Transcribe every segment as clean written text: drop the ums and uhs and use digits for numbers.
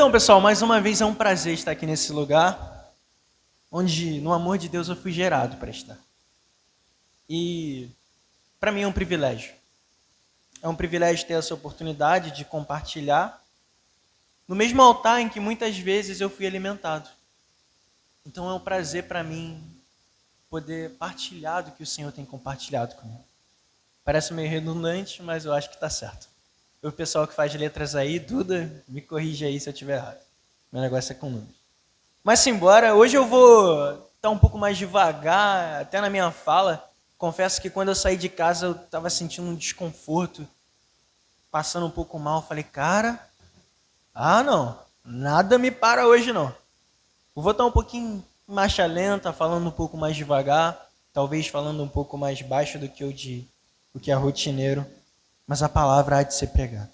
Então, pessoal, mais uma vez é um prazer estar aqui nesse lugar, onde, no amor de Deus, eu fui gerado para estar. E, para mim, é um privilégio. É um privilégio ter essa oportunidade de compartilhar no mesmo altar em que muitas vezes eu fui alimentado. Então, é um prazer para mim poder partilhar do que o Senhor tem compartilhado comigo. Parece meio redundante, mas eu acho que está certo. O pessoal que faz letras aí, Duda, me corrige aí se eu estiver errado. Meu negócio é com números. Mas simbora, hoje eu vou estar um pouco mais devagar, até na minha fala. Confesso que quando eu saí de casa eu estava sentindo um desconforto, passando um pouco mal. Falei, cara, não, nada me para hoje não. Eu vou estar um pouquinho marcha lenta, falando um pouco mais devagar, talvez falando um pouco mais baixo do que é rotineiro, mas a palavra há de ser pregada.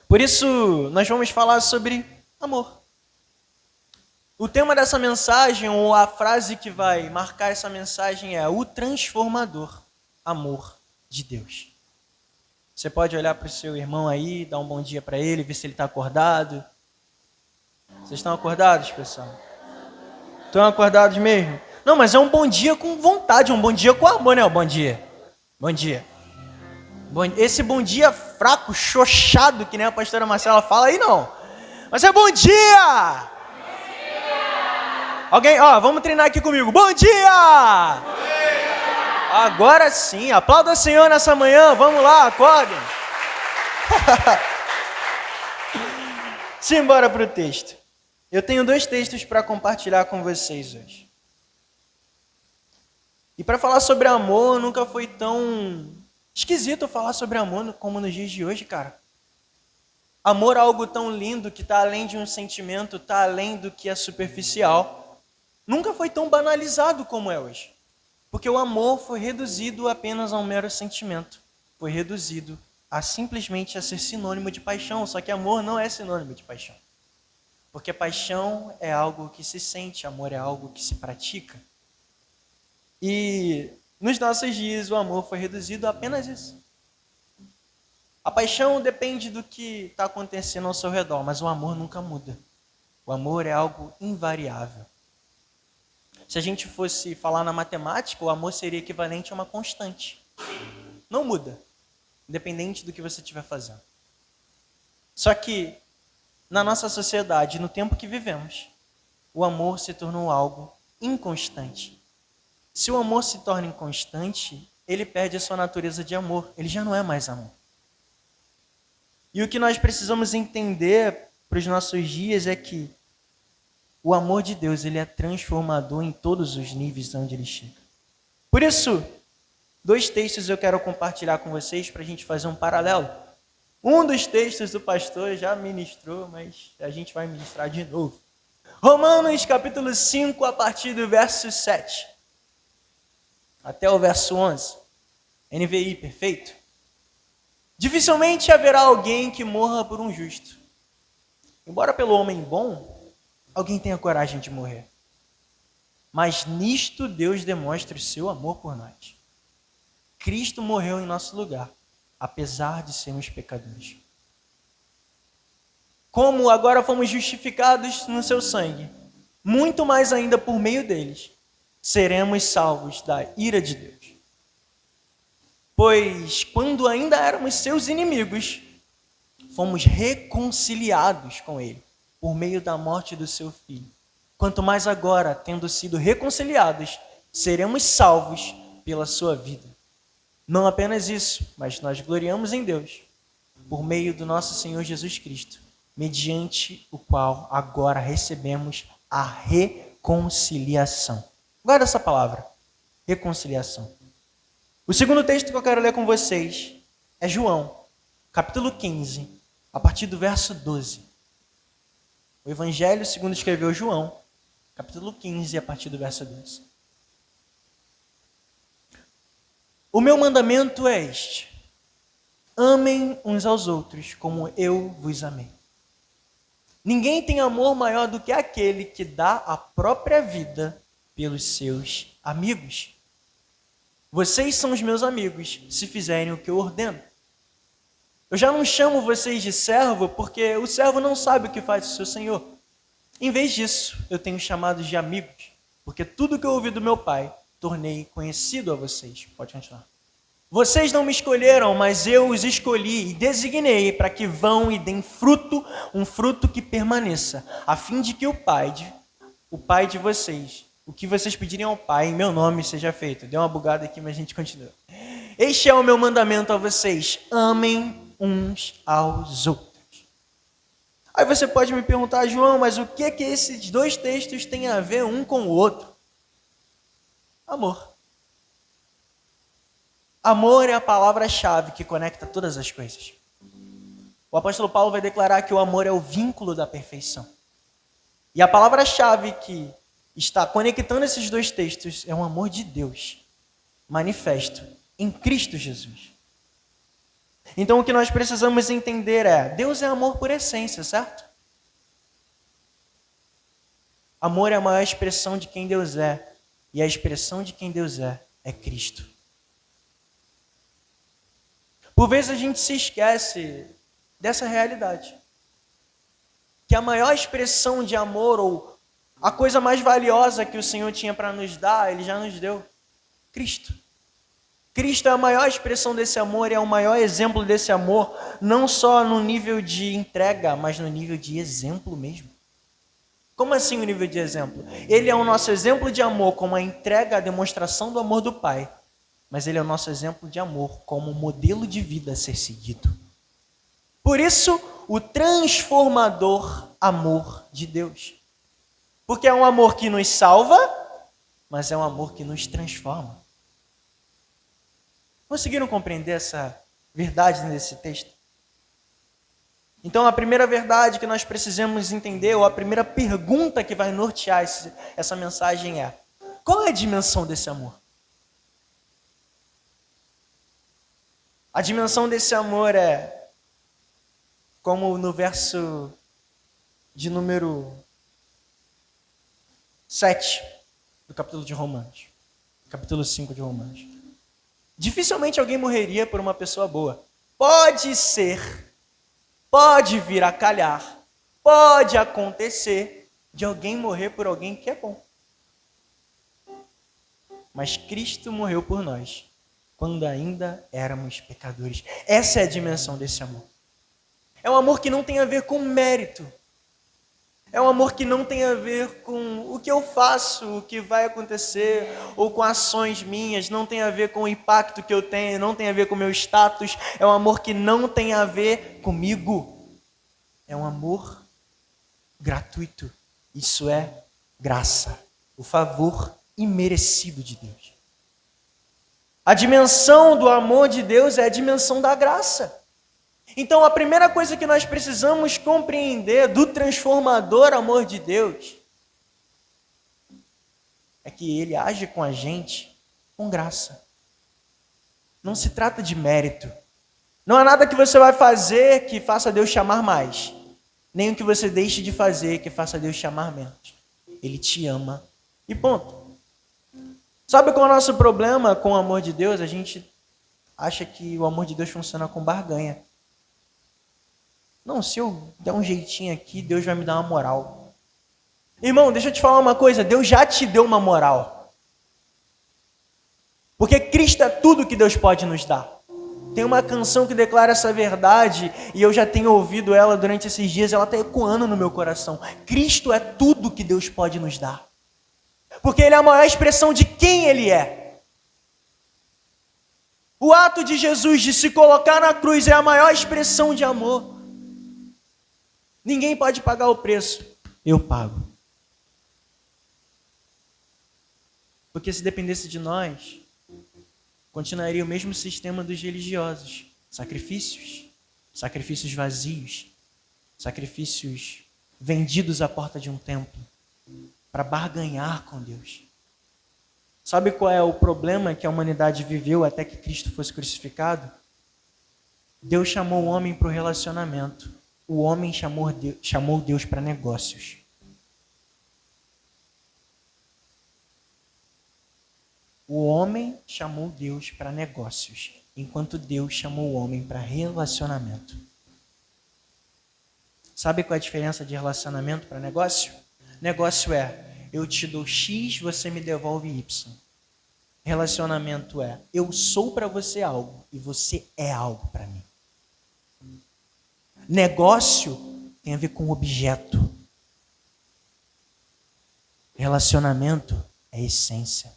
Por isso, nós vamos falar sobre amor. O tema dessa mensagem, ou a frase que vai marcar essa mensagem é o transformador amor de Deus. Você pode olhar para o seu irmão aí, dar um bom dia para ele, ver se ele está acordado. Vocês estão acordados, pessoal? Estão acordados mesmo? Não, mas é um bom dia com vontade, um bom dia com amor, né? Bom dia. Bom dia. Esse bom dia fraco, xoxado, que nem a pastora Marcela fala aí, não. Mas é bom dia! Alguém, vamos treinar aqui comigo. Bom dia! Bom dia! Agora sim, aplauda o Senhor nessa manhã. Vamos lá, acordem. Simbora para o texto. Eu tenho 2 textos para compartilhar com vocês hoje. E para falar sobre amor, nunca foi tão esquisito falar sobre amor como nos dias de hoje, cara. Amor é algo tão lindo que está além de um sentimento, está além do que é superficial. Nunca foi tão banalizado como é hoje. Porque o amor foi reduzido apenas a um mero sentimento. Foi reduzido a simplesmente a ser sinônimo de paixão. Só que amor não é sinônimo de paixão. Porque paixão é algo que se sente, amor é algo que se pratica. E nos nossos dias o amor foi reduzido a apenas isso. A paixão depende do que está acontecendo ao seu redor, mas o amor nunca muda. O amor é algo invariável. Se a gente fosse falar na matemática, o amor seria equivalente a uma constante. Não muda, independente do que você estiver fazendo. Só que, na nossa sociedade, no tempo que vivemos, o amor se tornou algo inconstante. Se o amor se torna inconstante, ele perde a sua natureza de amor. Ele já não é mais amor. E o que nós precisamos entender para os nossos dias é que o amor de Deus, ele é transformador em todos os níveis onde ele chega. Por isso, 2 textos eu quero compartilhar com vocês para a gente fazer um paralelo. Um dos textos do pastor já ministrou, mas a gente vai ministrar de novo. Romanos capítulo 5, a partir do verso 7 até o verso 11. NVI, perfeito? Dificilmente haverá alguém que morra por um justo. Embora pelo homem bom, alguém tenha coragem de morrer. Mas nisto Deus demonstra o seu amor por nós. Cristo morreu em nosso lugar, apesar de sermos pecadores. Como agora fomos justificados no seu sangue, muito mais ainda por meio deles, seremos salvos da ira de Deus. Pois quando ainda éramos seus inimigos, fomos reconciliados com ele, por meio da morte do seu Filho. Quanto mais agora, tendo sido reconciliados, seremos salvos pela sua vida. Não apenas isso, mas nós gloriamos em Deus, por meio do nosso Senhor Jesus Cristo, mediante o qual agora recebemos a reconciliação. Guarda essa palavra, reconciliação. O segundo texto que eu quero ler com vocês é João, capítulo 15, a partir do verso 12. O Evangelho segundo escreveu João, capítulo 15, a partir do verso 12. O meu mandamento é este: amem uns aos outros como eu vos amei. Ninguém tem amor maior do que aquele que dá a própria vida pelos seus amigos. Vocês são os meus amigos, se fizerem o que eu ordeno. Eu já não chamo vocês de servo, porque o servo não sabe o que faz o seu senhor. Em vez disso, eu tenho chamado de amigos, porque tudo que eu ouvi do meu Pai, tornei conhecido a vocês. Pode continuar. Vocês não me escolheram, mas eu os escolhi e designei para que vão e deem fruto, um fruto que permaneça, a fim de que o Pai de vocês, o que vocês pedirem ao Pai, em meu nome seja feito. Deu uma bugada aqui, mas a gente continua. Este é o meu mandamento a vocês: amem uns aos outros. Aí você pode me perguntar, João, mas o que é que esses dois textos têm a ver um com o outro? Amor. Amor é a palavra-chave que conecta todas as coisas. O apóstolo Paulo vai declarar que o amor é o vínculo da perfeição. E a palavra-chave que está conectando esses dois textos é o amor de Deus, manifesto em Cristo Jesus. Então o que nós precisamos entender é, Deus é amor por essência, certo? Amor é a maior expressão de quem Deus é, e a expressão de quem Deus é Cristo. Por vezes a gente se esquece dessa realidade. Que a maior expressão de amor, ou a coisa mais valiosa que o Senhor tinha para nos dar, Ele já nos deu. Cristo. Cristo é a maior expressão desse amor, é o maior exemplo desse amor, não só no nível de entrega, mas no nível de exemplo mesmo. Como assim o nível de exemplo? Ele é o nosso exemplo de amor, como a entrega, a demonstração do amor do Pai. Mas ele é o nosso exemplo de amor, como modelo de vida a ser seguido. Por isso, o transformador amor de Deus. Porque é um amor que nos salva, mas é um amor que nos transforma. Conseguiram compreender essa verdade nesse texto? Então, a primeira verdade que nós precisamos entender, ou a primeira pergunta que vai nortear essa mensagem é: qual é a dimensão desse amor? A dimensão desse amor é, como no verso de número 7 do capítulo de Romanos, capítulo 5 de Romanos. Dificilmente alguém morreria por uma pessoa boa. Pode ser, pode vir a calhar, pode acontecer de alguém morrer por alguém que é bom. Mas Cristo morreu por nós, quando ainda éramos pecadores. Essa é a dimensão desse amor. É um amor que não tem a ver com mérito. É um amor que não tem a ver com o que eu faço, o que vai acontecer, ou com ações minhas, não tem a ver com o impacto que eu tenho, não tem a ver com o meu status. É um amor que não tem a ver comigo. É um amor gratuito. Isso é graça, o favor imerecido de Deus. A dimensão do amor de Deus é a dimensão da graça. Então, a primeira coisa que nós precisamos compreender do transformador amor de Deus é que Ele age com a gente com graça. Não se trata de mérito. Não há nada que você vai fazer que faça Deus chamar mais, nem o que você deixe de fazer que faça Deus chamar menos. Ele te ama e ponto. Sabe qual é o nosso problema com o amor de Deus? A gente acha que o amor de Deus funciona com barganha. Não, se eu der um jeitinho aqui, Deus vai me dar uma moral. Irmão, deixa eu te falar uma coisa, Deus já te deu uma moral. Porque Cristo é tudo que Deus pode nos dar. Tem uma canção que declara essa verdade, e eu já tenho ouvido ela durante esses dias, ela está ecoando no meu coração. Cristo é tudo que Deus pode nos dar. Porque Ele é a maior expressão de quem Ele é. O ato de Jesus de se colocar na cruz é a maior expressão de amor. Ninguém pode pagar o preço. Eu pago. Porque se dependesse de nós, continuaria o mesmo sistema dos religiosos. Sacrifícios vazios, sacrifícios vendidos à porta de um templo, para barganhar com Deus. Sabe qual é o problema que a humanidade viveu até que Cristo fosse crucificado? Deus chamou o homem para o relacionamento. O homem chamou Deus para negócios. O homem chamou Deus para negócios. enquanto Deus chamou o homem para relacionamento. Sabe qual é a diferença de relacionamento para negócio? Negócio é, eu te dou X, você me devolve Y. Relacionamento é, eu sou para você algo e você é algo para mim. Negócio tem a ver com objeto. Relacionamento é essência.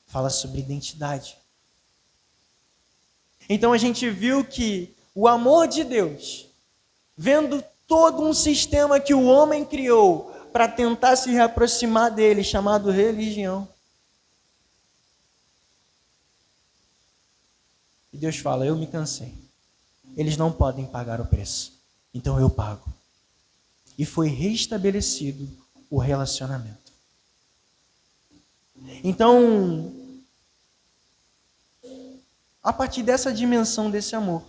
Fala sobre identidade. Então a gente viu que o amor de Deus, vendo todo um sistema que o homem criou para tentar se reaproximar dele, chamado religião. E Deus fala, eu me cansei. Eles não podem pagar o preço. Então eu pago. E foi restabelecido o relacionamento. Então, a partir dessa dimensão desse amor,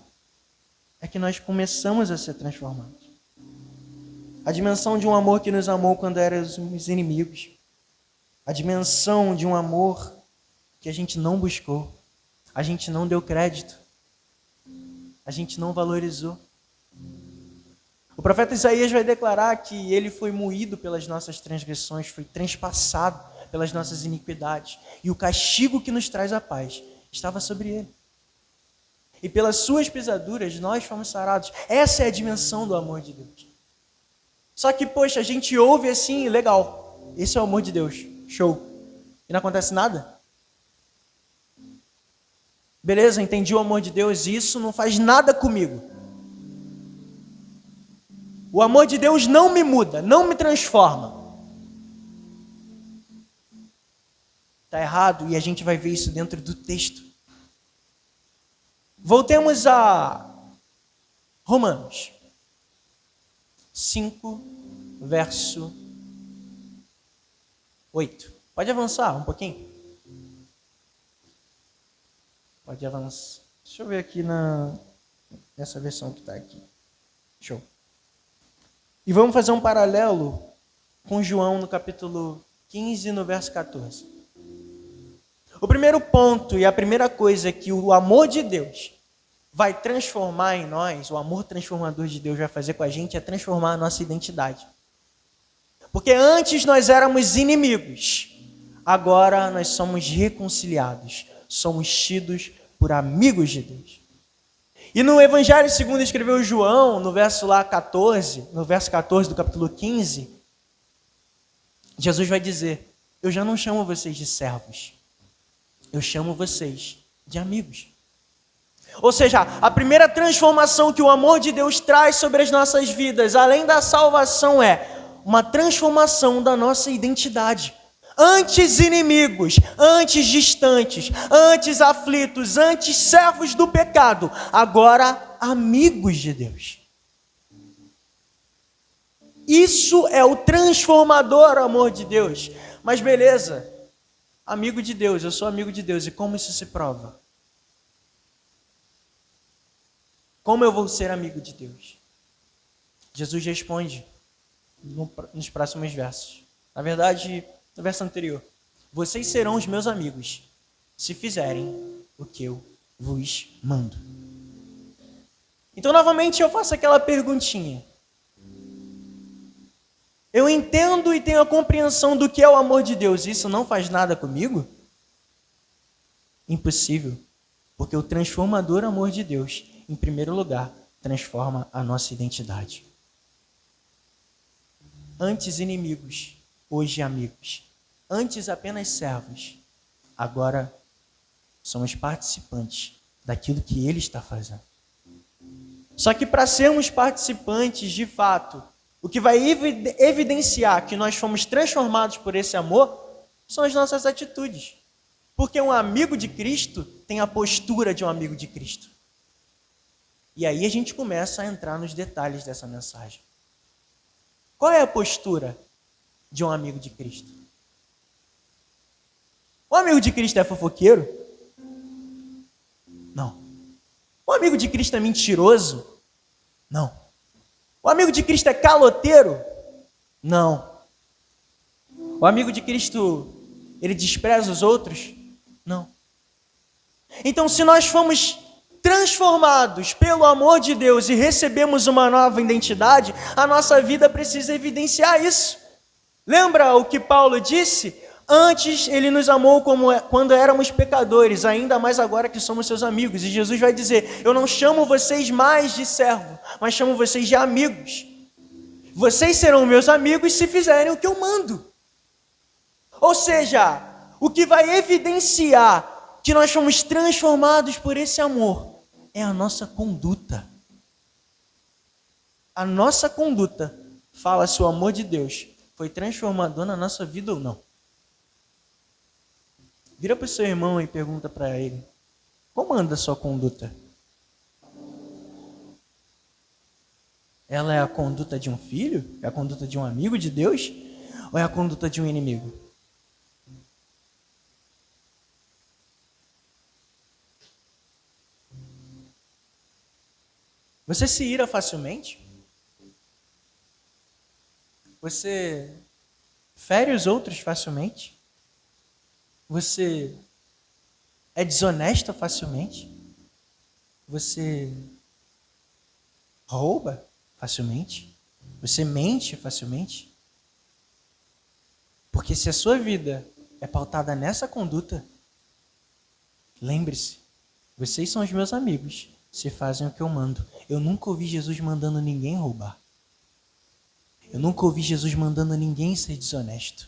é que nós começamos a ser transformados. A dimensão de um amor que nos amou quando éramos inimigos. A dimensão de um amor que a gente não buscou. A gente não deu crédito. A gente não valorizou. O profeta Isaías vai declarar que ele foi moído pelas nossas transgressões, foi transpassado pelas nossas iniquidades. E o castigo que nos traz a paz estava sobre ele. E pelas suas pisaduras nós fomos sarados. Essa é a dimensão do amor de Deus. Só que, poxa, a gente ouve assim, legal. Esse é o amor de Deus. Show. E não acontece nada? Beleza, entendi o amor de Deus, isso não faz nada comigo. O amor de Deus não me muda, não me transforma. Está errado e a gente vai ver isso dentro do texto. Voltemos a Romanos 5, verso 8. Pode avançar um pouquinho? Pode avançar. Deixa eu ver aqui nessa versão que está aqui. Show. E vamos fazer um paralelo com João no capítulo 15, no verso 14. O primeiro ponto e a primeira coisa que o amor de Deus vai transformar em nós, o amor transformador de Deus vai fazer com a gente, é transformar a nossa identidade. Porque antes nós éramos inimigos, agora nós somos reconciliados, somos tidos por amigos de Deus. E no Evangelho segundo escreveu João, no verso 14 do capítulo 15, Jesus vai dizer, eu já não chamo vocês de servos, eu chamo vocês de amigos. Ou seja, a primeira transformação que o amor de Deus traz sobre as nossas vidas, além da salvação, é uma transformação da nossa identidade. Antes inimigos, antes distantes, antes aflitos, antes servos do pecado, agora amigos de Deus. Isso é o transformador amor de Deus. Mas beleza, amigo de Deus, eu sou amigo de Deus, e como isso se prova? Como eu vou ser amigo de Deus? Jesus responde nos próximos versos. Na verdade, no verso anterior. Vocês serão os meus amigos, se fizerem o que eu vos mando. Então, novamente, eu faço aquela perguntinha. Eu entendo e tenho a compreensão do que é o amor de Deus. Isso não faz nada comigo? Impossível. Porque o transformador amor de Deus, em primeiro lugar, transforma a nossa identidade. Antes inimigos, hoje amigos. Antes apenas servos, agora somos participantes daquilo que Ele está fazendo. Só que para sermos participantes de fato, o que vai evidenciar que nós fomos transformados por esse amor são as nossas atitudes. Porque um amigo de Cristo tem a postura de um amigo de Cristo. E aí a gente começa a entrar nos detalhes dessa mensagem. Qual é a postura de um amigo de Cristo? O amigo de Cristo é fofoqueiro? Não. O amigo de Cristo é mentiroso? Não. O amigo de Cristo é caloteiro? Não. O amigo de Cristo, ele despreza os outros? Não. Então, se nós fomos transformados pelo amor de Deus e recebemos uma nova identidade, a nossa vida precisa evidenciar isso. Lembra o que Paulo disse? Antes ele nos amou quando éramos pecadores, ainda mais agora que somos seus amigos. E Jesus vai dizer: eu não chamo vocês mais de servo, mas chamo vocês de amigos. Vocês serão meus amigos se fizerem o que eu mando. Ou seja, o que vai evidenciar que nós fomos transformados por esse amor é a nossa conduta. A nossa conduta fala se o amor de Deus foi transformador na nossa vida ou não. Vira para o seu irmão e pergunta para ele: como anda a sua conduta? Ela é a conduta de um filho? É a conduta de um amigo de Deus? Ou é a conduta de um inimigo? Você se ira facilmente? Você fere os outros facilmente? Você é desonesto facilmente? Você rouba facilmente? Você mente facilmente? Porque se a sua vida é pautada nessa conduta, lembre-se, vocês são os meus amigos, se fazem o que eu mando. Eu nunca ouvi Jesus mandando ninguém roubar. Eu nunca ouvi Jesus mandando ninguém ser desonesto.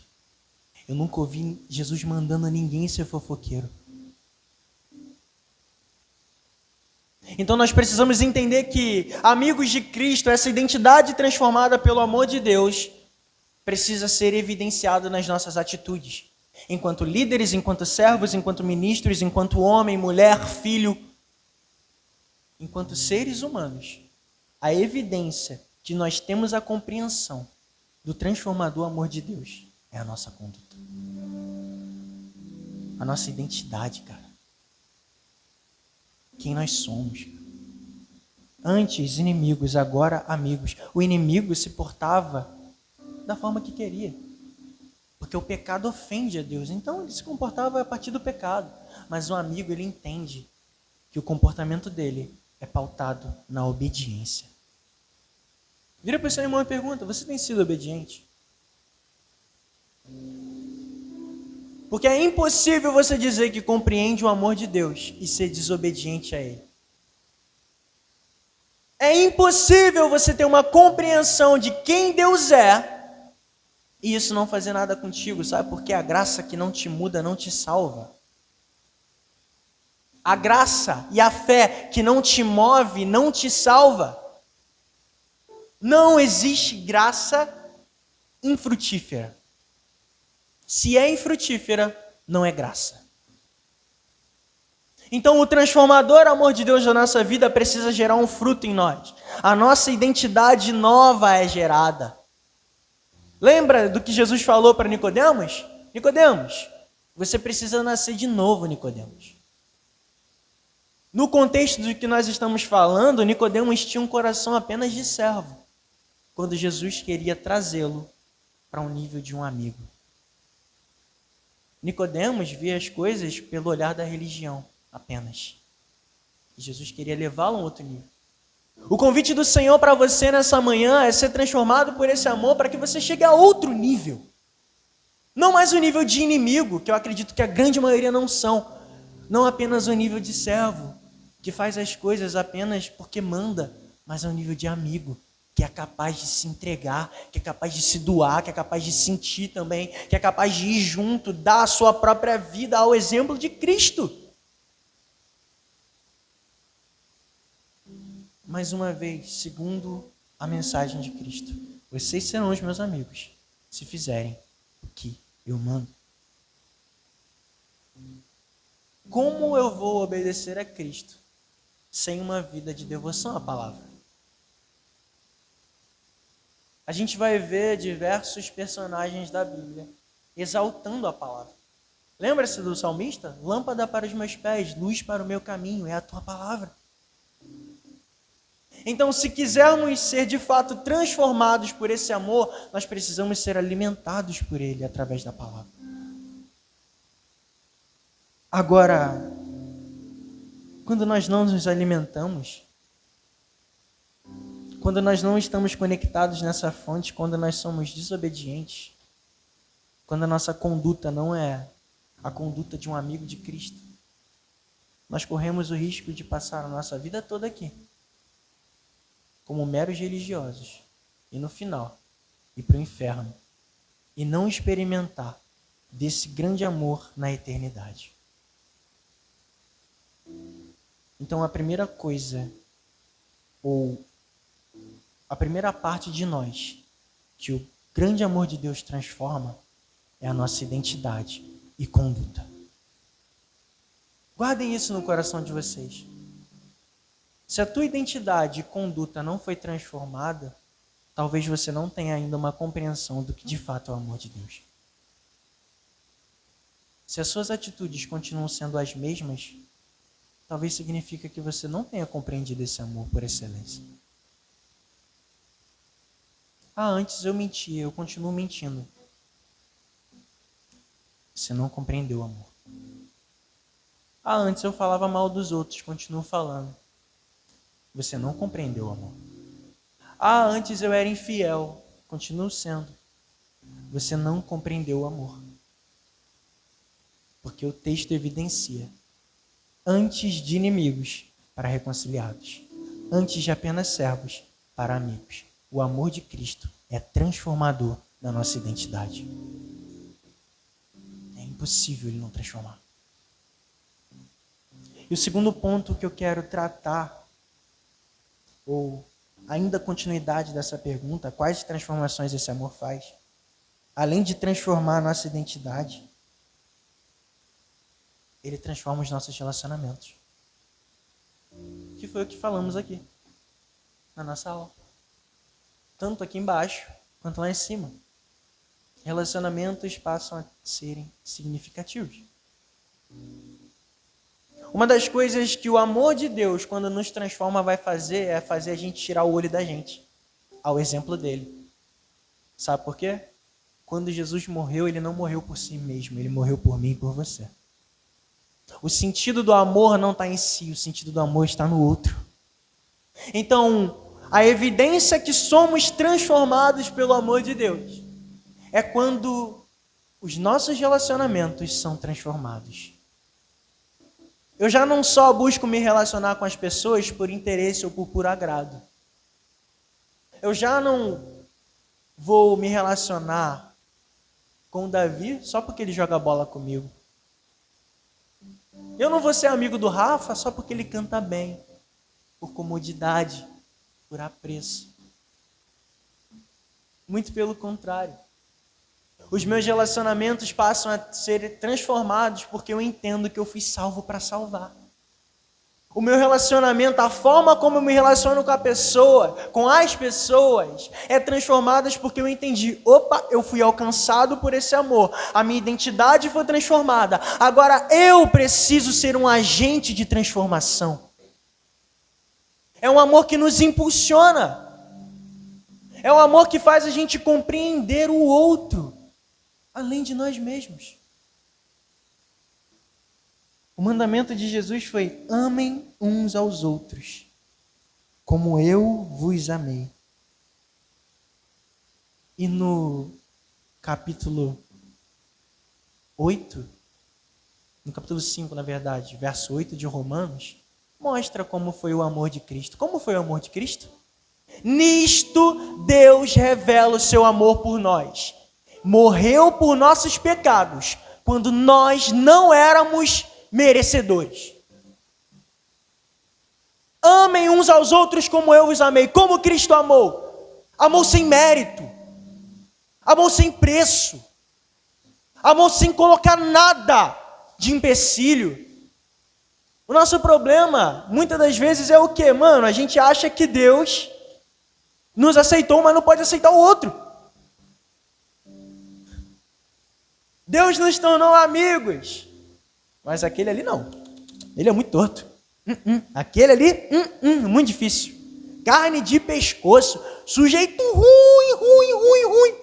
Eu nunca ouvi Jesus mandando ninguém ser fofoqueiro. Então nós precisamos entender que, amigos de Cristo, essa identidade transformada pelo amor de Deus precisa ser evidenciada nas nossas atitudes. Enquanto líderes, enquanto servos, enquanto ministros, enquanto homem, mulher, filho, enquanto seres humanos, a evidência que nós temos a compreensão do transformador amor de Deus é a nossa conduta. A nossa identidade, cara. Quem nós somos. Antes inimigos, agora amigos. O inimigo se portava da forma que queria. Porque o pecado ofende a Deus. Então ele se comportava a partir do pecado. Mas o amigo, ele entende que o comportamento dele é pautado na obediência. Vira para o seu irmão e pergunta: você tem sido obediente? Porque é impossível você dizer que compreende o amor de Deus e ser desobediente a Ele. É impossível você ter uma compreensão de quem Deus é e isso não fazer nada contigo, sabe? Porque a graça que não te muda não te salva. A graça e a fé que não te move não te salva. Não existe graça infrutífera. Se é infrutífera, não é graça. Então o transformador amor de Deus da nossa vida precisa gerar um fruto em nós. A nossa identidade nova é gerada. Lembra do que Jesus falou para Nicodemos? Nicodemos, você precisa nascer de novo, Nicodemos. No contexto do que nós estamos falando, Nicodemos tinha um coração apenas de servo, quando Jesus queria trazê-lo para um nível de um amigo. Nicodemos via as coisas pelo olhar da religião apenas. E Jesus queria levá-lo a um outro nível. O convite do Senhor para você nessa manhã é ser transformado por esse amor para que você chegue a outro nível. Não mais o nível de inimigo, que eu acredito que a grande maioria não são. Não apenas o nível de servo, que faz as coisas apenas porque manda, mas é um nível de amigo, que é capaz de se entregar, que é capaz de se doar, que é capaz de sentir também, que é capaz de ir junto, dar a sua própria vida ao exemplo de Cristo. Mais uma vez, segundo a mensagem de Cristo, vocês serão os meus amigos, se fizerem o que eu mando. Como eu vou obedecer a Cristo sem uma vida de devoção à palavra? A gente vai ver diversos personagens da Bíblia exaltando a palavra. Lembra-se do salmista? Lâmpada para os meus pés, luz para o meu caminho, é a tua palavra. Então, se quisermos ser de fato transformados por esse amor, nós precisamos ser alimentados por ele através da palavra. Agora, quando nós não nos alimentamos, quando nós não estamos conectados nessa fonte, quando nós somos desobedientes, quando a nossa conduta não é a conduta de um amigo de Cristo, nós corremos o risco de passar a nossa vida toda aqui, como meros religiosos, e no final, ir para o inferno, e não experimentar desse grande amor na eternidade. Então a primeira coisa, ou a primeira parte de nós, que o grande amor de Deus transforma, é a nossa identidade e conduta. Guardem isso no coração de vocês. Se a tua identidade e conduta não foi transformada, talvez você não tenha ainda uma compreensão do que de fato é o amor de Deus. Se as suas atitudes continuam sendo as mesmas, talvez signifique que você não tenha compreendido esse amor por excelência. Antes eu mentia, eu continuo mentindo. Você não compreendeu o amor. Antes eu falava mal dos outros, continuo falando. Você não compreendeu o amor. Antes eu era infiel, continuo sendo. Você não compreendeu o amor. Porque o texto evidencia: antes de inimigos, para reconciliados. Antes de apenas servos, para amigos. O amor de Cristo é transformador da nossa identidade. É impossível ele não transformar. E o segundo ponto que eu quero tratar, ou ainda continuidade dessa pergunta, quais transformações esse amor faz? Além de transformar a nossa identidade, ele transforma os nossos relacionamentos. Que foi o que falamos aqui, na nossa aula. Tanto aqui embaixo, quanto lá em cima. Relacionamentos passam a serem significativos. Uma das coisas que o amor de Deus, quando nos transforma, vai fazer, é fazer a gente tirar o olho da gente, ao exemplo dele. Sabe por quê? Quando Jesus morreu, ele não morreu por si mesmo, ele morreu por mim e por você. O sentido do amor não está em si, o sentido do amor está no outro. Então, a evidência que somos transformados pelo amor de Deus é quando os nossos relacionamentos são transformados. Eu já não só busco me relacionar com as pessoas por interesse ou por puro agrado. Eu já não vou me relacionar com o Davi só porque ele joga bola comigo. Eu não vou ser amigo do Rafa só porque ele canta bem, por comodidade, por apreço. Muito pelo contrário. Os meus relacionamentos passam a ser transformados porque eu entendo que eu fui salvo para salvar. O meu relacionamento, a forma como eu me relaciono com a pessoa, com as pessoas, é transformada porque eu entendi, eu fui alcançado por esse amor, a minha identidade foi transformada, agora eu preciso ser um agente de transformação. É um amor que nos impulsiona, é um amor que faz a gente compreender o outro, além de nós mesmos. O mandamento de Jesus foi: amem uns aos outros, como eu vos amei. E no capítulo 8, no capítulo 5, na verdade, verso 8 de Romanos, mostra como foi o amor de Cristo. Como foi o amor de Cristo? Nisto Deus revela o seu amor por nós. Morreu por nossos pecados, quando nós não éramos merecedores. Amem uns aos outros como eu vos amei. Como Cristo amou? Amou sem mérito. Amou sem preço. Amou sem colocar nada de empecilho. O nosso problema, muitas das vezes, é o quê? Mano, a gente acha que Deus nos aceitou, mas não pode aceitar o outro. Deus nos tornou amigos, mas aquele ali não. Ele é muito torto. Aquele ali, muito difícil. Carne de pescoço, sujeito ruim.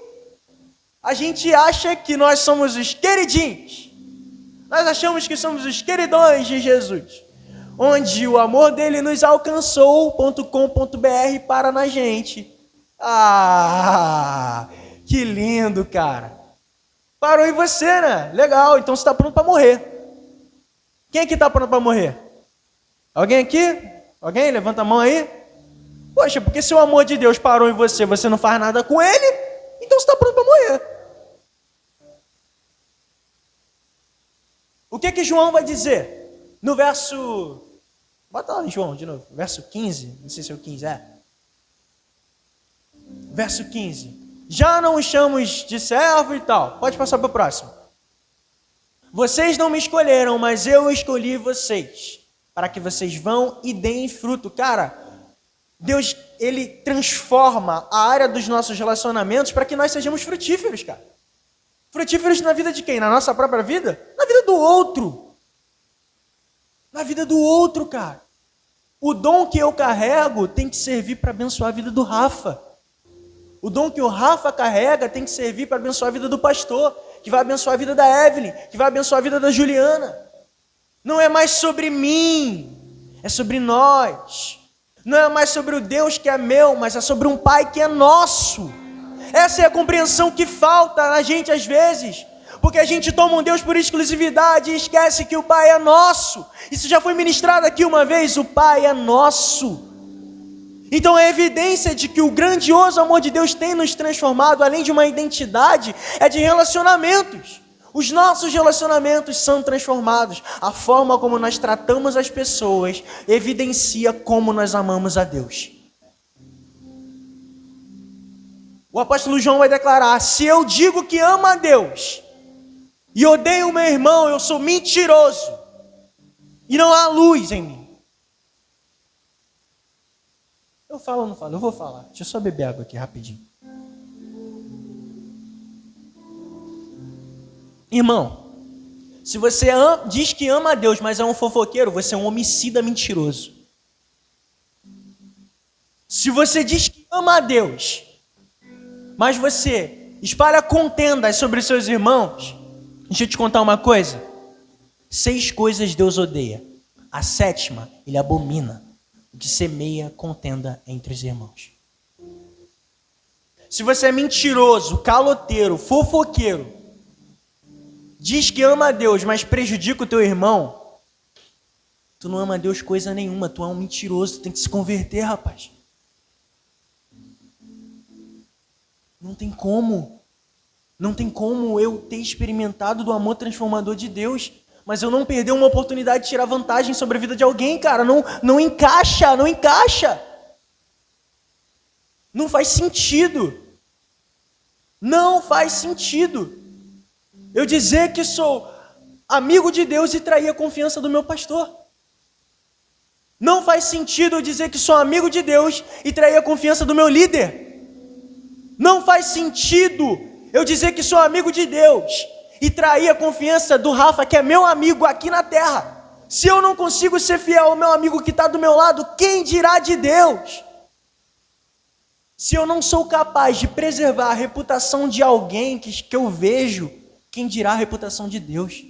A gente acha que nós somos os queridinhos. Nós achamos que somos os queridões de Jesus. onde o amor dele nos alcançou.com.br para na gente. Ah, que lindo, cara. Parou em você, né? Legal, então você está pronto para morrer. Quem aqui está pronto para morrer? Alguém aqui? Alguém? Levanta a mão aí. Poxa, porque se o amor de Deus parou em você, você não faz nada com ele, então você está pronto para morrer. O que João vai dizer? No verso... Bota lá em João de novo. Verso 15. Não sei se é o 15, Verso 15. Já não os chamamos de servo e tal. Pode passar para o próximo. Vocês não me escolheram, mas eu escolhi vocês, para que vocês vão e deem fruto. Cara, Deus, Ele transforma a área dos nossos relacionamentos para que nós sejamos frutíferos, cara. Frutíferos na vida de quem? Na nossa própria vida? Na vida do outro. Na vida do outro, cara. O dom que eu carrego tem que servir para abençoar a vida do Rafa. O dom que o Rafa carrega tem que servir para abençoar a vida do pastor, que vai abençoar a vida da Evelyn, que vai abençoar a vida da Juliana. Não é mais sobre mim, é sobre nós. Não é mais sobre o Deus que é meu, mas é sobre um Pai que é nosso. Essa é a compreensão que falta na gente às vezes, porque a gente toma um Deus por exclusividade e esquece que o Pai é nosso. Isso já foi ministrado aqui uma vez, o Pai é nosso. Então a evidência de que o grandioso amor de Deus tem nos transformado, além de uma identidade, é de relacionamentos. Os nossos relacionamentos são transformados. A forma como nós tratamos as pessoas evidencia como nós amamos a Deus. O apóstolo João vai declarar: se eu digo que amo a Deus e odeio o meu irmão, eu sou mentiroso e não há luz em mim. Eu falo ou não falo? Eu vou falar. Deixa eu só beber água aqui rapidinho. Irmão, se você diz que ama a Deus, mas é um fofoqueiro, você é um homicida mentiroso. Se você diz que ama a Deus, mas você espalha contendas sobre seus irmãos, deixa eu te contar uma coisa. 6 coisas Deus odeia. A 7ª, Ele abomina: o que semeia contenda entre os irmãos. Se você é mentiroso, caloteiro, fofoqueiro, diz que ama a Deus, mas prejudica o teu irmão, tu não ama a Deus coisa nenhuma, tu é um mentiroso, tu tem que se converter, rapaz. Não tem como eu ter experimentado do amor transformador de Deus, mas eu não perder uma oportunidade de tirar vantagem sobre a vida de alguém, cara. Não encaixa. Não faz sentido. Não faz sentido eu dizer que sou amigo de Deus e trair a confiança do meu pastor. Não faz sentido eu dizer que sou amigo de Deus e trair a confiança do meu líder. Não faz sentido eu dizer que sou amigo de Deus e trair a confiança do Rafa, que é meu amigo aqui na terra. Se eu não consigo ser fiel ao meu amigo que está do meu lado, quem dirá de Deus? Se eu não sou capaz de preservar a reputação de alguém que eu vejo, quem dirá a reputação de Deus?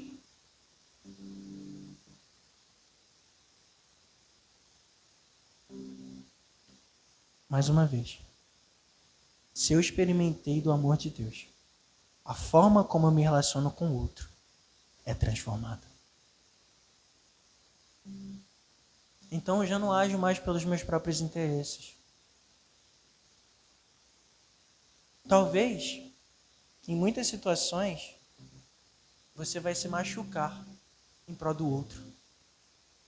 Mais uma vez, se eu experimentei do amor de Deus, a forma como eu me relaciono com o outro é transformada. Então eu já não ajo mais pelos meus próprios interesses. Talvez, em muitas situações, você vai se machucar em prol do outro.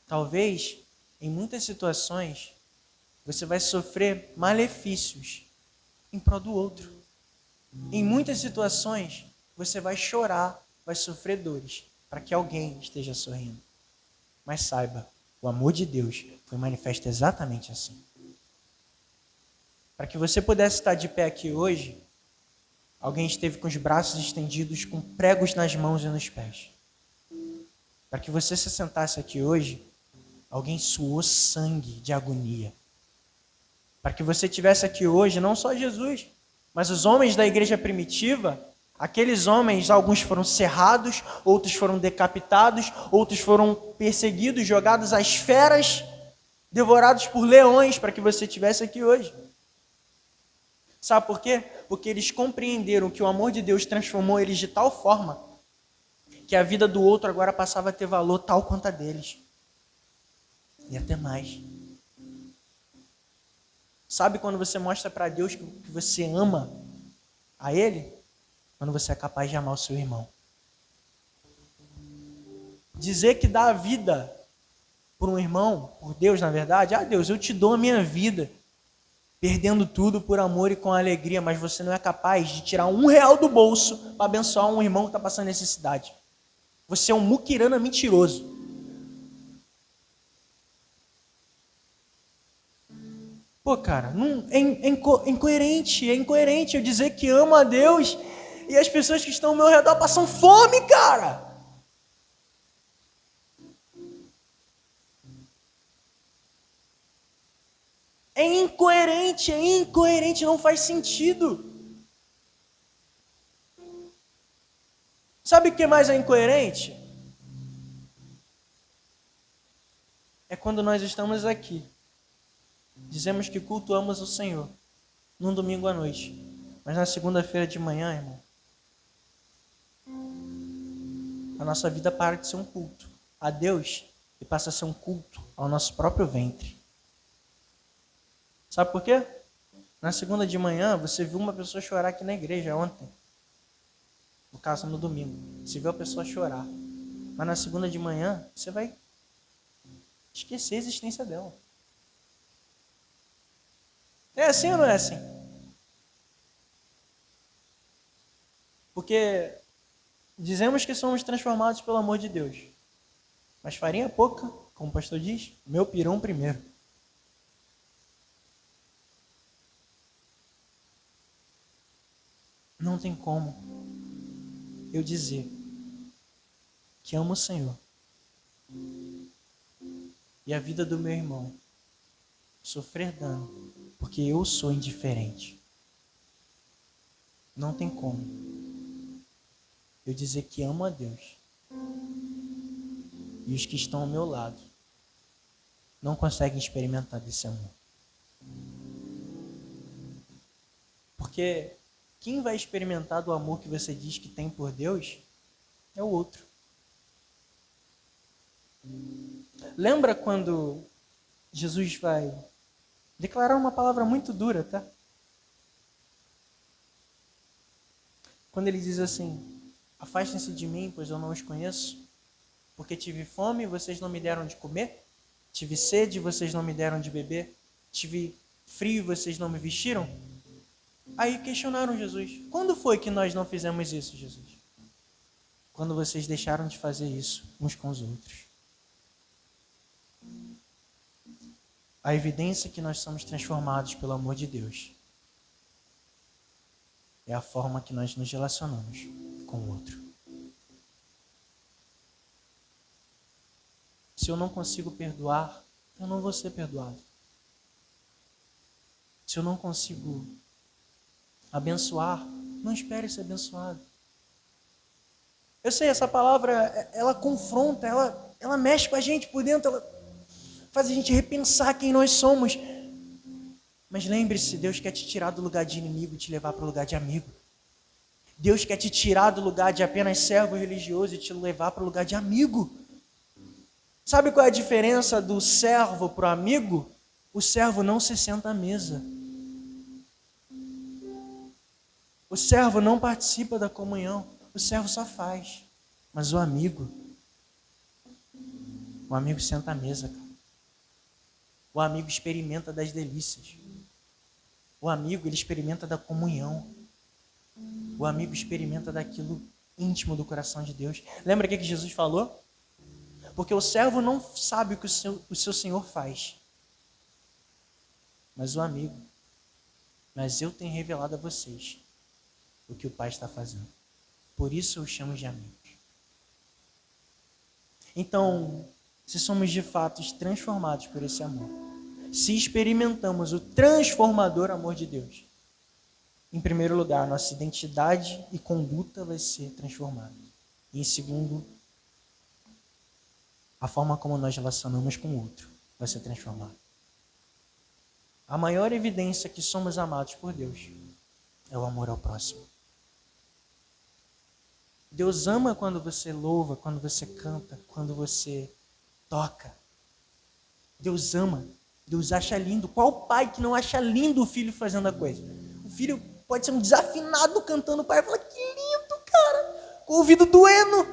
Talvez, em muitas situações, você vai sofrer malefícios em prol do outro. Em muitas situações, você vai chorar, vai sofrer dores, para que alguém esteja sorrindo. Mas saiba, o amor de Deus foi manifesto exatamente assim. Para que você pudesse estar de pé aqui hoje, alguém esteve com os braços estendidos, com pregos nas mãos e nos pés. Para que você se sentasse aqui hoje, alguém suou sangue de agonia. Para que você estivesse aqui hoje, não só Jesus, mas os homens da igreja primitiva, Aqueles homens, alguns foram cerrados, outros foram decapitados, outros foram perseguidos, jogados às feras, devorados por leões, para que você estivesse aqui hoje. Sabe por quê? Porque eles compreenderam que o amor de Deus transformou eles de tal forma que a vida do outro agora passava a ter valor tal quanto a deles. E até mais. Sabe quando você mostra para Deus que você ama a Ele? Quando você é capaz de amar o seu irmão. Dizer que dá a vida por um irmão, por Deus na verdade, Deus, eu te dou a minha vida, perdendo tudo por amor e com alegria, mas você não é capaz de tirar R$1 do bolso para abençoar um irmão que está passando necessidade. Você é um muquirana mentiroso. Pô, cara, é incoerente eu dizer que amo a Deus e as pessoas que estão ao meu redor passam fome, cara. É incoerente, não faz sentido. Sabe o que mais é incoerente? É quando nós estamos aqui, dizemos que cultuamos o Senhor, num domingo à noite, mas na segunda-feira de manhã, irmão, a nossa vida para de ser um culto a Deus e passa a ser um culto ao nosso próprio ventre. Sabe por quê? Na segunda de manhã, você viu uma pessoa chorar aqui na igreja ontem. No caso, no domingo. Você viu a pessoa chorar. Mas na segunda de manhã, você vai esquecer a existência dela. É assim ou não é assim? Porque dizemos que somos transformados pelo amor de Deus. Mas farinha pouca, como o pastor diz, meu pirão primeiro. Não tem como eu dizer que amo o Senhor e a vida do meu irmão sofrer dano porque eu sou indiferente. Não tem como eu dizer que amo a Deus e os que estão ao meu lado não conseguem experimentar desse amor. Porque quem vai experimentar do amor que você diz que tem por Deus é o outro. Lembra quando Jesus vai declarar uma palavra muito dura, tá? Quando ele diz assim: afastem-se de mim, pois eu não os conheço, porque tive fome e vocês não me deram de comer, tive sede e vocês não me deram de beber, tive frio e vocês não me vestiram. Aí questionaram Jesus: quando foi que nós não fizemos isso, Jesus? Quando vocês deixaram de fazer isso uns com os outros. A evidência que nós somos transformados pelo amor de Deus é a forma que nós nos relacionamos com o outro. Se eu não consigo perdoar, eu não vou ser perdoado. Se eu não consigo abençoar, não espere ser abençoado. Eu sei, essa palavra, ela confronta, ela mexe com a gente por dentro, ela faz a gente repensar quem nós somos. Mas lembre-se, Deus quer te tirar do lugar de inimigo e te levar para o lugar de amigo. Deus quer te tirar do lugar de apenas servo religioso e te levar para o lugar de amigo. Sabe qual é a diferença do servo para o amigo? O servo não se senta à mesa. O servo não participa da comunhão. O servo só faz. Mas o amigo senta à mesa, cara. O amigo experimenta das delícias. O amigo, ele experimenta da comunhão. O amigo experimenta daquilo íntimo do coração de Deus. Lembra o que Jesus falou? Porque o servo não sabe o que o seu Senhor faz. Mas o amigo, mas eu tenho revelado a vocês o que o Pai está fazendo. Por isso eu chamo de amigos. Então, se somos de fato transformados por esse amor, se experimentamos o transformador amor de Deus, Em primeiro lugar, nossa identidade e conduta vai ser transformada. E em segundo, a forma como nós relacionamos com o outro vai ser transformada. A maior evidência que somos amados por Deus é o amor ao próximo. Deus ama quando você louva, quando você canta, quando você toca. Deus ama. Deus acha lindo. Qual pai que não acha lindo o filho fazendo a coisa? O filho pode ser um desafinado cantando, o pai fala, que lindo, cara. Com o ouvido doendo.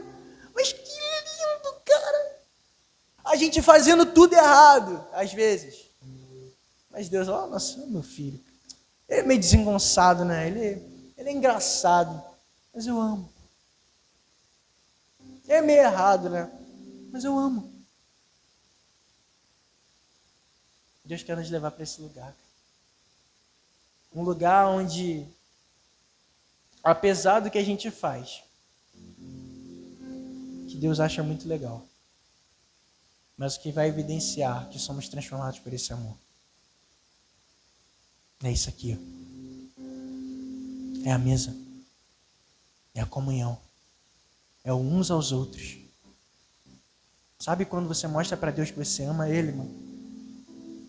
Mas que lindo, cara. A gente fazendo tudo errado, às vezes. Mas Deus, nossa, meu filho. Ele é meio desengonçado, né? Ele é engraçado. Mas eu amo. É meio errado, né? Mas eu amo. Deus quer nos levar para esse lugar. Um lugar onde, apesar do que a gente faz, que Deus acha muito legal, mas que vai evidenciar que somos transformados por esse amor. É isso aqui. É a mesa. É a comunhão. É o uns aos outros. Sabe quando você mostra para Deus que você ama Ele, irmão?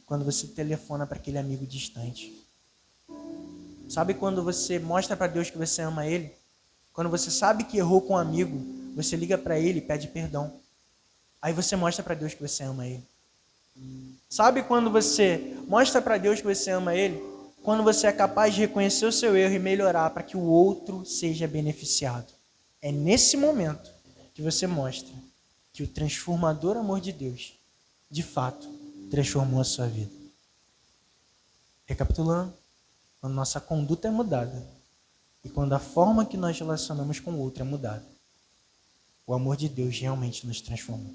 Quando você telefona para aquele amigo distante. Sabe quando você mostra para Deus que você ama Ele? Quando você sabe que errou com um amigo, você liga para ele e pede perdão. Aí você mostra para Deus que você ama Ele. Sabe quando você mostra para Deus que você ama Ele? Quando você é capaz de reconhecer o seu erro e melhorar para que o outro seja beneficiado. É nesse momento que você mostra que o transformador amor de Deus, de fato, transformou a sua vida. Recapitulando, quando nossa conduta é mudada e quando a forma que nós relacionamos com o outro é mudada, o amor de Deus realmente nos transformou.